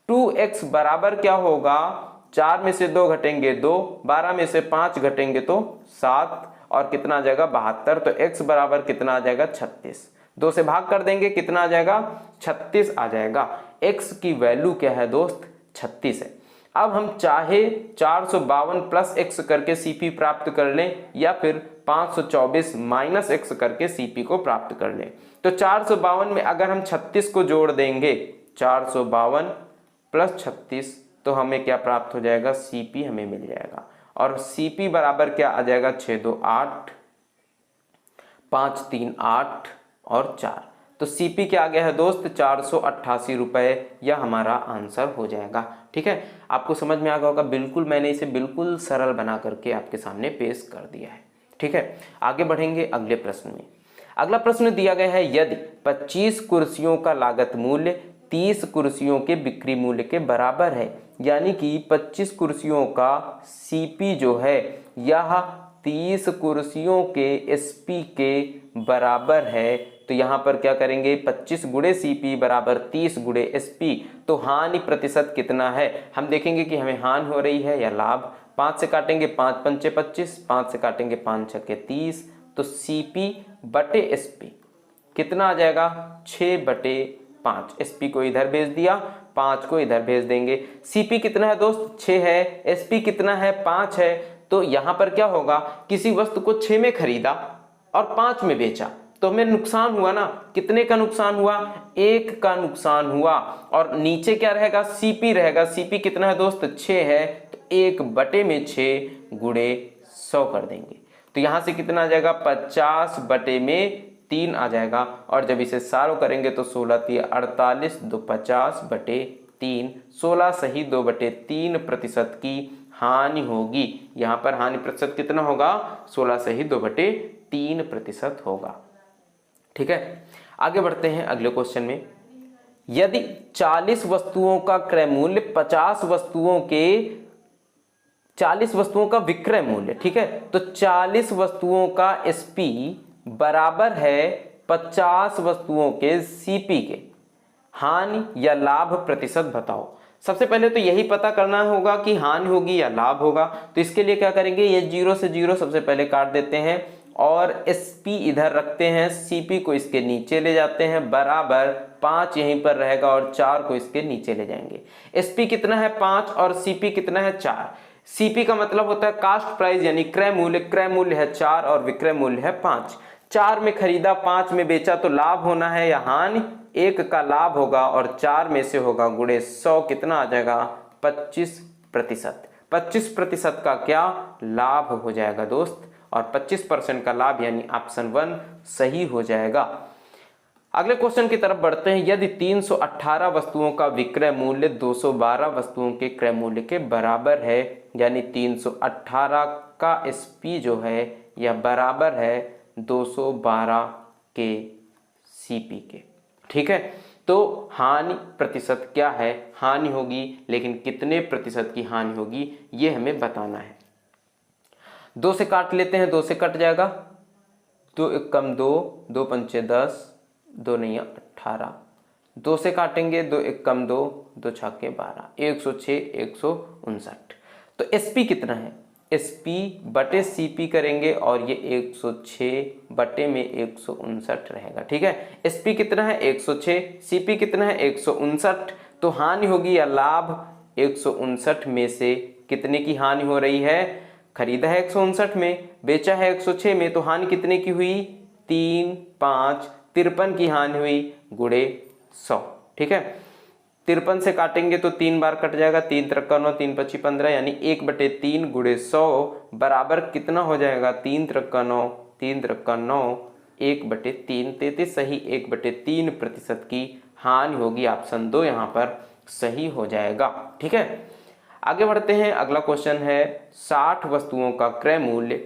2x बराबर क्या होगा? 4 में से 2 घटेंगे 2, 12 में से 5 घटेंगे तो 7, और कितना आ जाएगा? 72। तो x बराबर कितना आ जाएगा? 36। 2 से भाग कर देंगे, कितना आ जाएगा? 36 आ जाएगा। x की वैल्यू क्या है दोस्त? 36 है। अब हम चाहे 452 प्लस x करके सीपी प्राप्त कर लें, या फिर 524 माइनस x करके सीपी को प्राप्त कर लें। तो 452 में अगर हम 36 को जोड़ देंगे, 452 प्लस 36, तो हमें क्या प्राप्त हो जाएगा? सीपी हमें मिल जाएगा। और सीपी बराबर क्या आ जाएगा? 6 2 8, 5 3 8 और 4। तो सीपी क्या आ गया है दोस्त? 488 रुपए। यह हमारा आंसर हो जाएगा। ठीक है, आपको समझ में आ गया होगा। बिल्कुल मैंने इसे बिल्कुल सरल बना करके आपके सामने पेश कर दिया है। ठीक है, आगे बढ़ेंगे अगले प्रश्न में। अगला प्रश्न दिया गया है, यदि 25 कुर्सियों का लागत मूल्य 30 कुर्सियों के बिक्री मूल्य के बराबर है, यानी कि 25 कुर्सियों का सीपी जो है यह 30 कुर्सियों के एसपी के बराबर है, तो यहाँ पर क्या करेंगे? 25 गुणे सीपी बराबर 30 गुणे एसपी। तो हानि प्रतिशत कितना है? हम देखेंगे कि हमें हानि हो रही है या लाभ। 5 से काटेंगे 5 पंचे 25, 5 से काटेंगे 5 छक्के 30, तो सीपी बटे एसपी कितना आ जाएगा? 6/5। एसपी को इधर भेज दिया, 5 को इधर भेज देंगे। सीपी कितना है दोस्त? 6 है। एसपी कितना है? 5 है। तो यहां पर क्या होगा? किसी वस्तु को 6 में खरीदा और 5 में बेचा, तो हमें नुकसान हुआ ना। कितने का नुकसान हुआ? 1 का नुकसान हुआ। और नीचे क्या रहेगा? सीपी रहेगा। सीपी कितना है दोस्त? 6 है। तो 1/6 गुणे 100 कर देंगे, तो यहां से कितना आ जाएगा? 50/3 आ जाएगा। और जब इसे सारो करेंगे तो 16 3 48, 2 50/3, 16 सही 2/3% की हानि होगी। यहां पर हानि प्रतिशत कितना होगा? 16 सही 2/3% होगा। ठीक है, आगे बढ़ते हैं अगले क्वेश्चन में। यदि 40 वस्तुओं का क्रय मूल्य 50 वस्तुओं का विक्रय मूल्य, ठीक है, तो 40 वस्तुओं का एसपी बराबर है 50 वस्तुओं के सीपी के। हानि या लाभ प्रतिशत बताओ। सबसे पहले तो यही पता करना होगा कि हानि होगी या लाभ होगा। तो इसके लिए क्या करेंगे? ये 0 से 0 सबसे पहले काट देते हैं और एसपी इधर रखते हैं, सीपी को इसके नीचे ले जाते हैं, बराबर 5 यहीं पर रहेगा और 4 को इसके नीचे ले जाएंगे। एसपी कितना है? 5 और सीपी कितना है? 4। सीपी का मतलब होता है कास्ट प्राइस यानी क्रय मूल्य। क्रय मूल्य है 4 और विक्रय मूल्य है 5। 4 में खरीदा, 5 में बेचा, तो लाभ होना है या हानि? 1 का लाभ होगा और 4 में से होगा गुणे 100, कितना आ जाएगा? 25%। 25% का क्या लाभ हो जाएगा दोस्त? और 25% का लाभ यानी ऑप्शन 1 सही हो जाएगा। अगले क्वेश्चन की तरफ बढ़ते हैं। यदि 318 वस्तुओं का विक्रय मूल्य 212 वस्तुओं के क्रय मूल्य के बराबर है, यानी 318 का एसपी जो है यह बराबर है 212 के सीपी के। ठीक है, तो हानि प्रतिशत क्या है? हानि होगी, लेकिन कितने प्रतिशत की हानि होगी ये हमें बताना है। 2 से काट लेते हैं, 2 से कट जाएगा, 2 एक कम 2, 2 पंचे 10, 2 नहीं 18, 2 से काटेंगे, 2 एक कम 2, 2 छक्के 12, 106, 159। तो एसपी कितना है? एसपी बटे सीपी करेंगे और ये 106 बटे में 159 रहेगा। ठीक है, एसपी कितना है? 106, सीपी कितना है? 159। तो हानि होगी या लाभ 159 में से कितने की हानि हो रही है? खरीदा है 159 में, बेचा है 106 में, तो हानि कितने की हुई? 3, 5, 53 की हानि हुई गुणे 100। ठीक है, 53 से काटेंगे तो 3 बार कट जाएगा, 3 त्रिक 9, 3 पच्ची 15, यानी 1/3 गुणे 100 बराबर कितना हो जाएगा? 3 त्रिक 9, 3 त्रिक 9, 1/3, 33 सही 1/3% की हानि होगी। ऑप्शन 2 यहाँ पर सही हो जाएगा। ठीक है, आगे बढ़ते हैं। अगला क्वेश्चन है 60 वस्तुओं का क्रय मूल्य,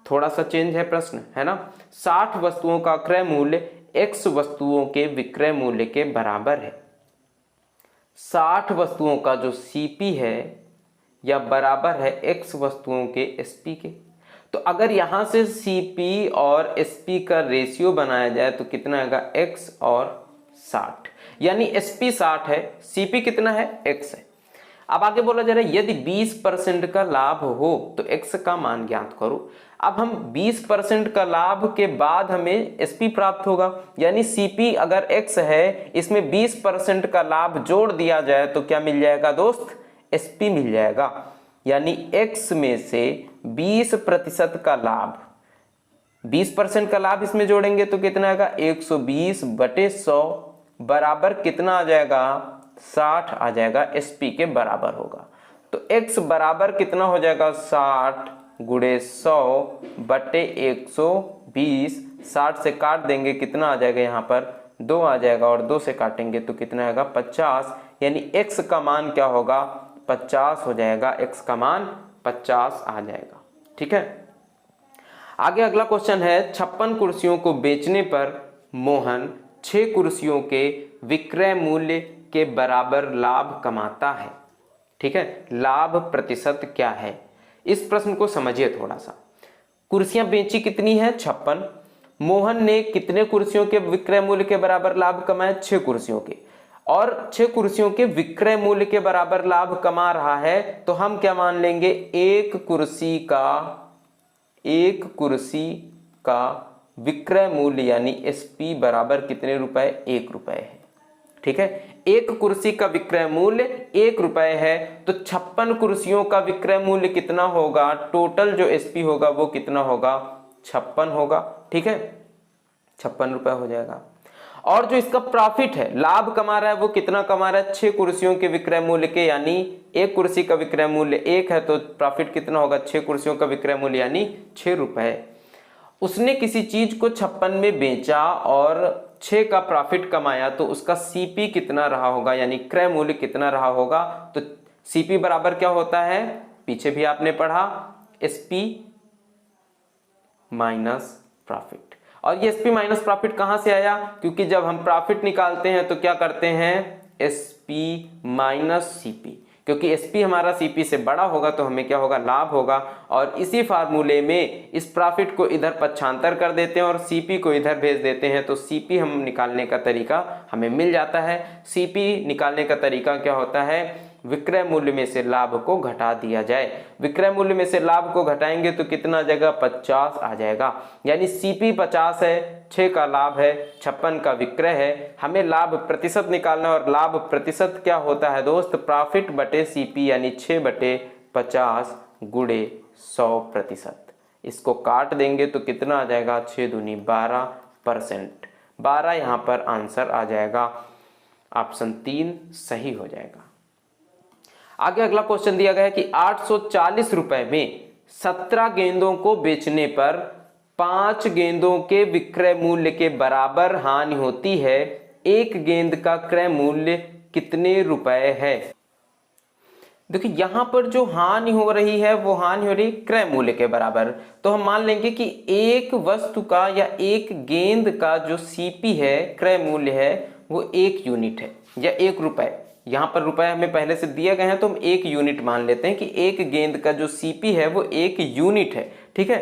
थोड़ा सा चेंज है प्रश्न, है ना। 60 वस्तुओं का क्रय मूल्य x वस्तुओं के विक्रय मूल्य के बराबर है। 60 वस्तुओं का जो सीपी है या बराबर है x वस्तुओं के एसपी के। तो अगर यहां से सीपी और एसपी का रेशियो बनाया जाए तो कितना आएगा? x और 60, यानी एसपी 60 है, सीपी कितना है? x है। अब आगे बोला जा रहा है यदि 20% का लाभ हो तो x का मान ज्ञात करो। अब हम 20% का लाभ के बाद हमें SP प्राप्त होगा, यानी CP अगर x है, इसमें 20% का लाभ जोड़ दिया जाए तो क्या मिल जाएगा दोस्त? SP मिल जाएगा। यानी x में से 20% का लाभ, 20% का लाभ इसमें जोड़ेंगे तो कितना आएगा? 120/100 बराबर कितना आ जाएगा? 60 आ जाएगा, SP के बराबर होगा। तो x बराबर कितना हो जाएगा? 60 गुणे 100 बटे 120। 60 से काट देंगे, कितना आ जाएगा? यहाँ पर 2 आ जाएगा, और 2 से काटेंगे तो कितना आएगा? 50, यानी x का मान क्या होगा? 50 हो जाएगा। x का मान 50 आ जाएगा। ठीक है, आगे अगला क्वेश्चन है 56 कुर्सियों को बेचने पर मोहन 6 कुर्सियों के विक्रय मूल्य के बराबर लाभ कमाता है। ठीक है, लाभ प्रतिशत क्या है? इस प्रश्न को समझिए थोड़ा सा। कुर्सियां बेची कितनी है? 56। मोहन ने कितने कुर्सियों के विक्रय मूल्य के बराबर लाभ कमाया? 6 कुर्सियों के, और 6 कुर्सियों के विक्रय मूल्य के बराबर लाभ कमा रहा है, तो हम क्या मान लेंगे? एक कुर्सी का विक्रय मूल्य यानी एसपी बराबर कितने रुपए? 1 रुपए है। ठीक है, एक कुर्सी का विक्रय मूल्य 1 रुपए है, तो 56 कुर्सियों का विक्रय मूल्य कितना होगा? टोटल जो एसपी होगा वो कितना होगा? 56 होगा। ठीक है, 56 रुपए हो जाएगा। और जो इसका प्रॉफिट है, लाभ कमा रहा है, वो कितना कमा रहा है? 6 कुर्सियों के विक्रय मूल्य के, यानी एक कुर्सी का विक्रय मूल्य 1 है, तो प्रॉफिट कितना होगा? 6 कुर्सियों का विक्रय मूल्य यानी 6 रुपए। उसने किसी चीज को 56 में बेचा और 6 का प्रॉफिट कमाया, तो उसका सीपी कितना रहा होगा, यानी क्रय मूल्य कितना रहा होगा? तो सीपी बराबर क्या होता है? पीछे भी आपने पढ़ा, एसपी माइनस प्रॉफिट। और ये एसपी माइनस प्रॉफिट कहां से आया? क्योंकि जब हम प्रॉफिट निकालते हैं तो क्या करते हैं? एसपी माइनस सीपी, क्योंकि एसपी हमारा सीपी से बड़ा होगा तो हमें क्या होगा? लाभ होगा। और इसी फार्मूले में इस प्रॉफिट को इधर पक्षांतर कर देते हैं और सीपी को इधर भेज देते हैं, तो सीपी हम निकालने का तरीका हमें मिल जाता है। सीपी निकालने का तरीका क्या होता है? विक्रय मूल्य में से लाभ को घटा दिया जाए। विक्रय मूल्य में से लाभ को घटाएंगे तो कितना आ जाएगा? 50 आ जाएगा। यानी सीपी 50 है, 6 का लाभ है, 56 का विक्रय है। हमें लाभ प्रतिशत निकालना, और लाभ प्रतिशत क्या होता है दोस्त? प्रॉफिट बटे सीपी, यानी 6/50 गुणे 100%। इसको काट देंगे तो कितना आ जाएगा? 6 दूनी 12%। 12 यहाँ पर आंसर आ जाएगा। ऑप्शन 3 सही हो जाएगा। आगे अगला क्वेश्चन दिया गया है कि 840 रुपए में 17 गेंदों को बेचने पर 5 गेंदों के विक्रय मूल्य के बराबर हानि होती है, एक गेंद का क्रय मूल्य कितने रुपए है? देखिए यहां पर जो हानि हो रही है वो हानि हो रही है क्रय मूल्य के बराबर। तो हम मान लेंगे कि एक वस्तु का या एक गेंद का जो सीपी है, क्रय मूल्य है, वो 1 यूनिट है या 1 रुपए। यहाँ पर रुपए हमें पहले से दिए गए हैं तो हम 1 यूनिट मान लेते हैं कि एक गेंद का जो सीपी है वो 1 यूनिट है। ठीक है,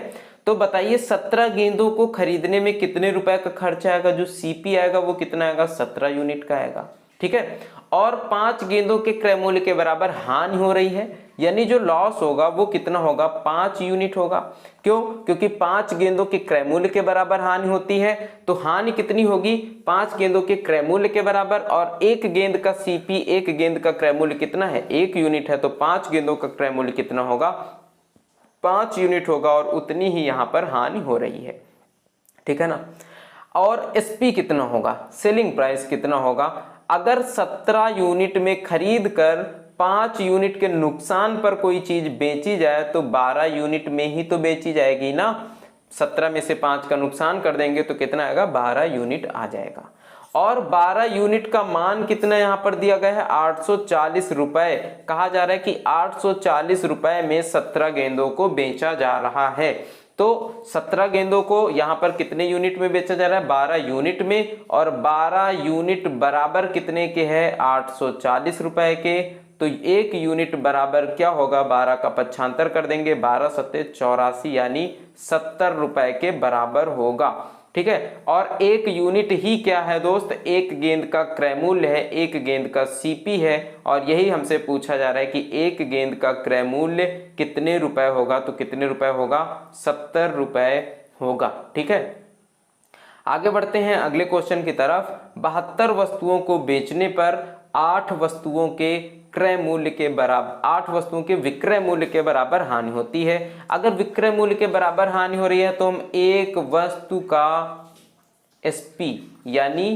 तो बताइए 17 गेंदों को खरीदने में कितने रुपए का खर्च आएगा? जो सीपी आएगा वो कितना आएगा? 17 यूनिट का आएगा। ठीक है, और 5 गेंदों के क्रय मूल्य के बराबर हानि हो रही है, यानी जो लॉस होगा वो कितना होगा? 5 यूनिट होगा। क्यों? क्योंकि 5 गेंदों के क्रय मूल्य के बराबर हानि होती है, तो हानि कितनी होगी? 5 गेंदों के क्रय मूल्य के बराबर, और एक गेंद का सीपी, एक गेंद का क्रय मूल्य कितना है? 1 यूनिट है, तो 5 गेंदों का क्रय मूल्य कितना होगा? 5 यूनिट होगा, और उतनी ही यहां पर हानि हो रही है। ठीक है ना। और एसपी कितना होगा? सेलिंग प्राइस कितना होगा? अगर 17 यूनिट में खरीद कर 5 यूनिट के नुकसान पर कोई चीज बेची जाए तो 12 यूनिट में ही तो बेची जाएगी ना। 17 में से 5 का नुकसान कर देंगे तो कितना आएगा? 12 यूनिट आ जाएगा। और 12 यूनिट का मान कितना यहां पर दिया गया है? 840 रुपए। कहा जा रहा है कि 840 रुपए में 17 गेंदों को बेचा जा रहा है। तो 17 गेंदों को यहां पर कितने यूनिट में बेचा जा रहा है? 12 यूनिट में, और 12 यूनिट बराबर कितने के हैं? 840 रुपए के। तो 1 यूनिट बराबर क्या होगा? 12 का पक्षांतर कर देंगे, 12 सत्ते 84, यानी 70 रुपए के बराबर होगा। ठीक है, और 1 यूनिट ही क्या है दोस्त? एक गेंद का क्रय मूल्य है, एक गेंद का सीपी है, और यही हमसे पूछा जा रहा है कि एक गेंद का क्रय मूल्य कितने रुपए होगा? तो कितने रुपए होगा? 70 रुपए होगा। ठीक है, आगे बढ़ते हैं अगले क्वेश्चन की तरफ। 72 वस्तुओं को बेचने पर 8 वस्तुओं के क्रय मूल्य के बराबर, 8 वस्तुओं के विक्रय मूल्य के बराबर हानि होती है। अगर विक्रय मूल्य के बराबर हानि हो रही है तो हम एक वस्तु का एसपी यानी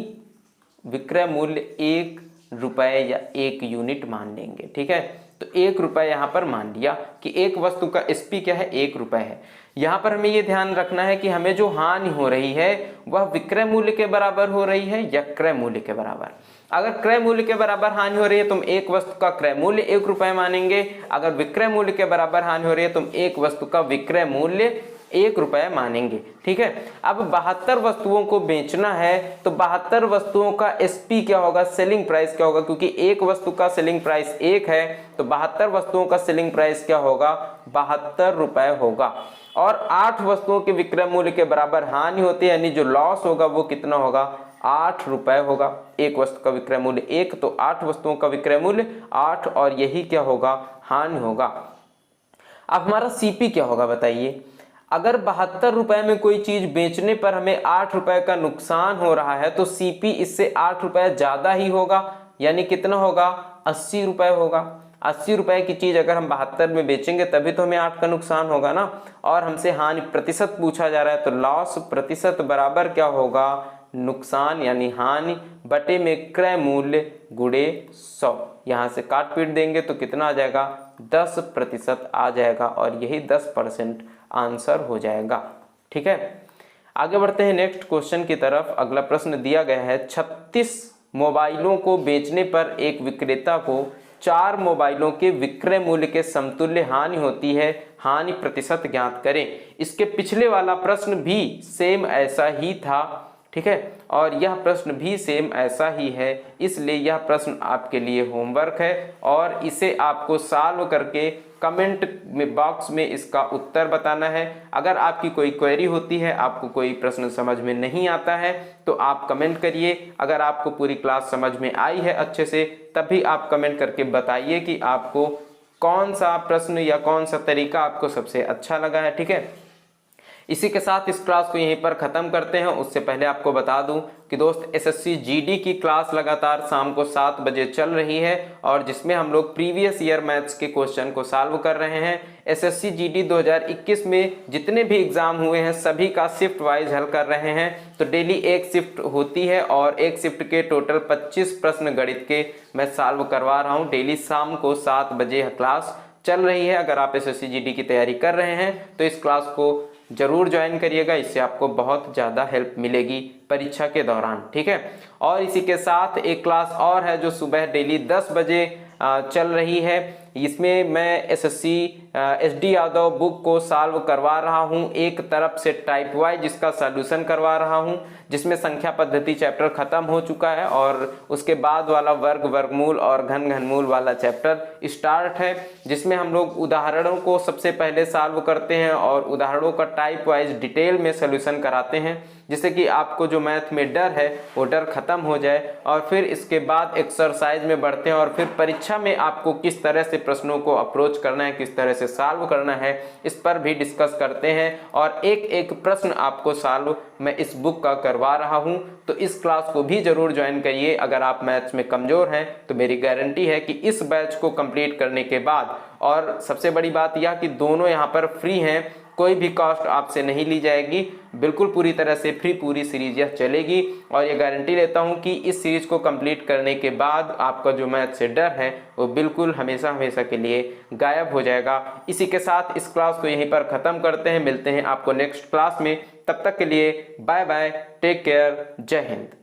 विक्रय मूल्य 1 रुपए या 1 यूनिट मान लेंगे। ठीक है, तो 1 रुपए यहां पर मान लिया कि एक वस्तु का एसपी क्या है? 1 रुपए है। यहां पर हमें यह ध्यान रखना है कि हमें जो हानि हो रही है वह विक्रय मूल्य के बराबर हो रही है या क्रय मूल्य के बराबर। अगर क्रय मूल्य के बराबर हानि हो रही है तो हम एक वस्तु का क्रय मूल्य 1 रुपए मानेंगे। अगर विक्रय मूल्य के बराबर हानि हो रही है तो हम एक वस्तु का विक्रय मूल्य 1 रुपए मानेंगे। ठीक है, अब 72 वस्तुओं को बेचना है तो 72 वस्तुओं का एसपी क्या होगा? सेलिंग प्राइस क्या होगा? क्योंकि एक वस्तु का सेलिंग प्राइस 1 है, तो 72 वस्तुओं का सेलिंग प्राइस क्या होगा? 72 रुपए होगा। और 8 वस्तुओं के विक्रय मूल्य के बराबर हानि होती है, यानी जो लॉस होगा वो कितना होगा? 8 रुपए होगा। एक वस्तु का विक्रय मूल्य 1, तो 8 वस्तुओं का विक्रय मूल्य 8, और यही क्या होगा? हानि होगा। अब हमारा सीपी क्या होगा बताइए? अगर 72 रुपए में कोई चीज बेचने पर हमें 8 रुपए का नुकसान हो रहा है तो सीपी इससे 8 रुपए ज्यादा ही होगा, यानी कितना होगा? 80 रुपए होगा। 80 रुपए की चीज अगर हम 72 में बेचेंगे तभी तो हमें 8 का नुकसान होगा ना। और हमसे हानि प्रतिशत पूछा जा रहा है, तो लॉस प्रतिशत बराबर क्या होगा? नुकसान यानी हानि बटे में क्रय मूल्य गुणे 100। यहां से काट पीट देंगे तो कितना आ जाएगा? 10% आ जाएगा, और यही 10% आंसर हो जाएगा। ठीक है, आगे बढ़ते हैं नेक्स्ट क्वेश्चन की तरफ। अगला प्रश्न दिया गया है 36 मोबाइलों को बेचने पर एक विक्रेता को 4 मोबाइलों के विक्रय मूल्य के समतुल्य हानि होती है, हानि प्रतिशत ज्ञात करें। इसके पिछले वाला प्रश्न भी सेम ऐसा ही था। ठीक है, और यह प्रश्न भी सेम ऐसा ही है, इसलिए यह प्रश्न आपके लिए होमवर्क है, और इसे आपको सॉल्व करके कमेंट में बॉक्स में इसका उत्तर बताना है। अगर आपकी कोई क्वेरी होती है, आपको कोई प्रश्न समझ में नहीं आता है, तो आप कमेंट करिए। अगर आपको पूरी क्लास समझ में आई है अच्छे से, तभी आप कमेंट करके बताइए कि आपको कौन सा प्रश्न या कौन सा तरीका आपको सबसे अच्छा लगा है। ठीक है, इसी के साथ इस क्लास को यहीं पर ख़त्म करते हैं। उससे पहले आपको बता दूं कि दोस्त एसएससी जीडी की क्लास लगातार शाम को 7 बजे चल रही है, और जिसमें हम लोग प्रीवियस ईयर मैथ्स के क्वेश्चन को सॉल्व कर रहे हैं। एसएससी जीडी 2021 में जितने भी एग्जाम हुए हैं सभी का शिफ्ट वाइज हल कर रहे हैं। तो डेली एक शिफ्ट होती है, और एक शिफ्ट के टोटल 25 प्रश्न गणित के मैं सॉल्व करवा रहा हूँ। डेली शाम को 7 बजे क्लास चल रही है, अगर आप एसएससी जीडी की तैयारी कर रहे हैं तो इस क्लास को जरूर ज्वाइन करिएगा। इससे आपको बहुत ज़्यादा हेल्प मिलेगी परीक्षा के दौरान, ठीक है। और इसी के साथ एक क्लास और है जो सुबह डेली 10 बजे चल रही है। इसमें मैं एसएससी एसडी यादव बुक को सॉल्व करवा रहा हूं, एक तरफ से टाइप वाइज जिसका सॉल्यूशन करवा रहा हूं, जिसमें संख्या पद्धति चैप्टर खत्म हो चुका है और उसके बाद वाला वर्ग, वर्गमूल और घन घनमूल वाला चैप्टर स्टार्ट है, जिसमें हम लोग उदाहरणों को सबसे पहले सॉल्व करते हैं और उदाहरणों का टाइप वाइज डिटेल में सॉल्यूशन कराते हैं, जिससे कि आपको जो मैथ में डर है वो डर खत्म हो जाए। और फिर इसके बाद एक्सरसाइज में बढ़ते हैं और फिर परीक्षा में आपको किस तरह से प्रश्नों को अप्रोच करना है, किस तरह से सॉल्व करना है, इस पर भी डिस्कस करते हैं। और एक एक प्रश्न आपको सॉल्व मैं इस बुक का करवा रहा हूं, तो इस क्लास को भी जरूर ज्वाइन करिए। अगर आप मैथ्स में कमजोर हैं तो मेरी गारंटी है कि इस बैच को कंप्लीट करने के बाद, और सबसे बड़ी बात यह कि दोनों यहाँ पर फ्री हैं, कोई भी कॉस्ट आपसे नहीं ली जाएगी, बिल्कुल पूरी तरह से फ्री पूरी सीरीज यह चलेगी। और ये गारंटी लेता हूँ कि इस सीरीज को कंप्लीट करने के बाद आपका जो मैथ से डर है वो बिल्कुल हमेशा हमेशा के लिए गायब हो जाएगा। इसी के साथ इस क्लास को यहीं पर ख़त्म करते हैं, मिलते हैं आपको नेक्स्ट क्लास में। तब तक के लिए बाय बाय, टेक केयर, जय हिंद।